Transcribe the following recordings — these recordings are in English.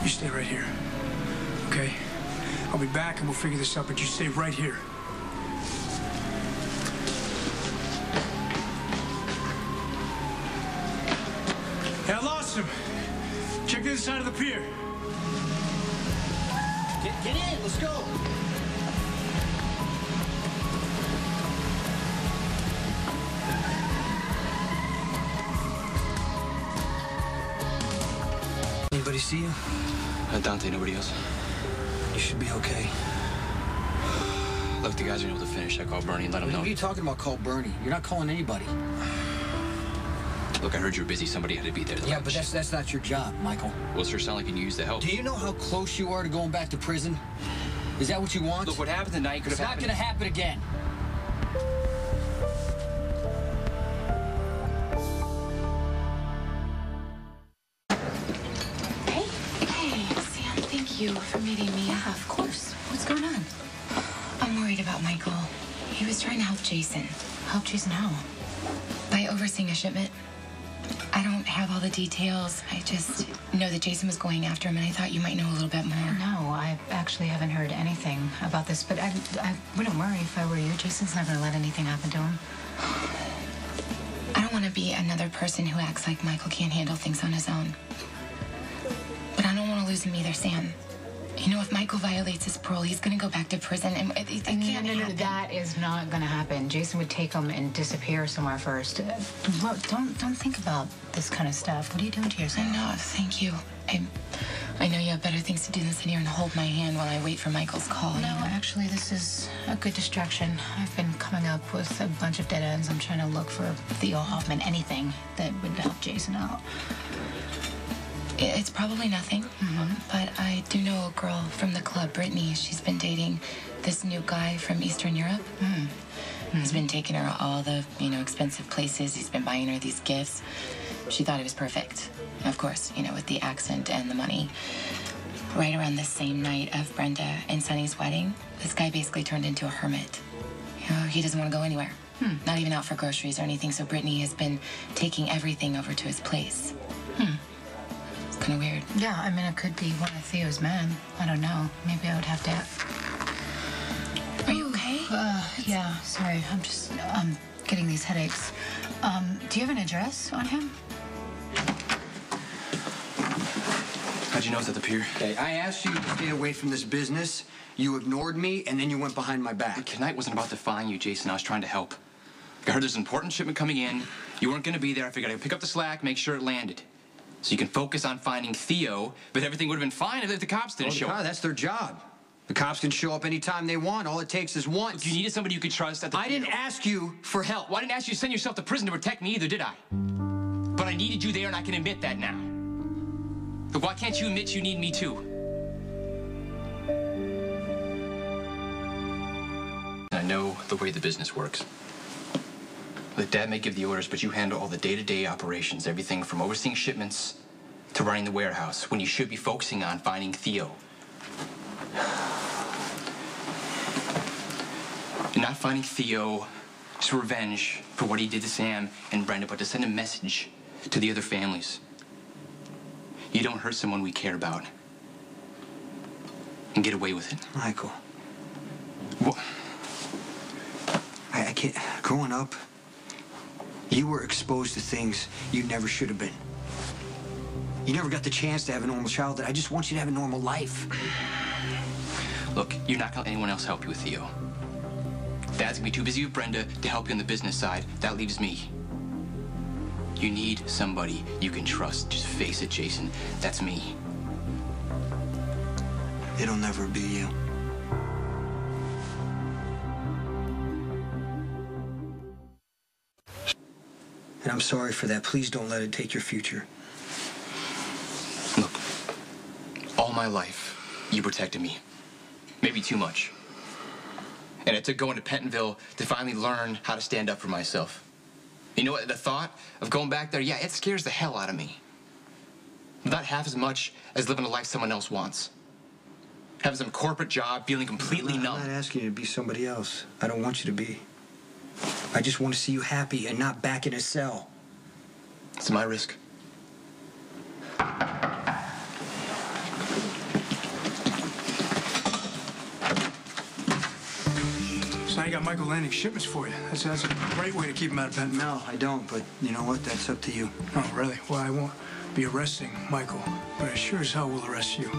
You stay right here. Okay? I'll be back and we'll figure this out, but you stay right here. Hey, I lost him. Check the other side of the pier. Get in, let's go. Anybody see you? Dante, nobody else. You should be okay. Look, the guys are able to finish. I called Bernie and let him know. What are you talking about, call Bernie? You're not calling anybody. Look, I heard you were busy. Somebody had to be there. Yeah, but that's not your job, Michael. Well, it sure sound like you can use the help. Do you know how close you are to going back to prison? Is that what you want? Look, what happened tonight could have happened. It's not going to happen again. Hey, Sam, thank you for meeting me. Yeah, of course. What's going on? I'm worried about Michael. He was trying to help Jason. Help Jason how? By overseeing a shipment. I don't have all the details. I just know that Jason was going after him, and I thought you might know a little bit more. No, I actually haven't heard anything about this, but I wouldn't worry if I were you. Jason's not going to let anything happen to him. I don't want to be another person who acts like Michael can't handle things on his own. But I don't want to lose him either, Sam. You know, if Michael violates his parole, he's going to go back to prison, and it can't happen. That is not going to happen. Jason would take him and disappear somewhere first. Don't think about this kind of stuff. What are you doing to yourself? I know, thank you. I know you have better things to do than sit here and hold my hand while I wait for Michael's call. No, actually, this is a good distraction. I've been coming up with a bunch of dead ends. I'm trying to look for Theo Hoffman, anything that would help Jason out. It's probably nothing, but I do know a girl from the club, Brittany. She's been dating this new guy from Eastern Europe. He's been taking her all the, expensive places. He's been buying her these gifts. She thought he was perfect. Of course, with the accent and the money. Right around the same night of Brenda and Sonny's wedding, this guy basically turned into a hermit. He doesn't want to go anywhere. Not even out for groceries or anything, so Brittany has been taking everything over to his place. Kind of weird. Yeah, I mean, it could be one of Theo's men. I don't know. Maybe I would have to... Are you okay? Yeah, sorry. I'm just, getting these headaches. Do you have an address on him? How'd you know it's at the pier? Okay, I asked you to stay away from this business. You ignored me, and then you went behind my back. Tonight wasn't about defying you, Jason. I was trying to help. I heard there's an important shipment coming in. You weren't going to be there. I figured I'd pick up the slack, make sure it landed. So you can focus on finding Theo, but everything would have been fine if the cops didn't show up. That's their job. The cops can show up anytime they want. All it takes is once. You needed somebody you could trust at the I didn't ask you for help. Well, I didn't ask you to send yourself to prison to protect me either, did I? But I needed you there, and I can admit that now. But why can't you admit you need me too? I know the way the business works. Like, Dad may give the orders, but you handle all the day-to-day operations, everything from overseeing shipments to running the warehouse, when you should be focusing on finding Theo. And not finding Theo is revenge for what he did to Sam and Brenda, but to send a message to the other families. You don't hurt someone we care about and get away with it. Michael. What? I can't... Growing up, you were exposed to things you never should have been. You never got the chance to have a normal childhood. I just want you to have a normal life. Look, you're not gonna let anyone else help you with Theo. Dad's gonna be too busy with Brenda to help you on the business side. That leaves me. You need somebody you can trust. Just face it, Jason. That's me. It'll never be you. And I'm sorry for that. Please don't let it take your future. Look, all my life, you protected me. Maybe too much. And it took going to Pentonville to finally learn how to stand up for myself. You know what? The thought of going back there, yeah, it scares the hell out of me. Not half as much as living a life someone else wants. Having some corporate job, feeling completely numb. I'm not asking you to be somebody else. I don't want you to be. I just want to see you happy and not back in a cell. It's my risk. you got Michael landing shipments for you. That's a great way to keep him out of Penton. No, I don't, but you know what? That's up to you. Oh, really? Well, I won't be arresting Michael, but I sure as hell will arrest you.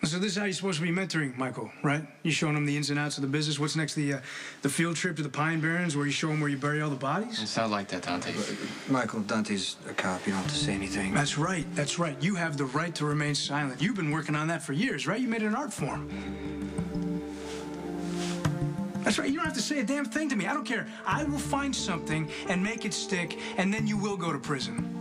So this is how you're supposed to be mentoring Michael, right? You're showing him the ins and outs of the business. What's next? The field trip to the Pine Barrens where you show him where you bury all the bodies? It sounds like that, Dante. Michael, Dante's a cop. You don't have to say anything. That's right. That's right. You have the right to remain silent. You've been working on that for years, right? You made it an art form. That's right. You don't have to say a damn thing to me. I don't care. I will find something and make it stick, and then you will go to prison.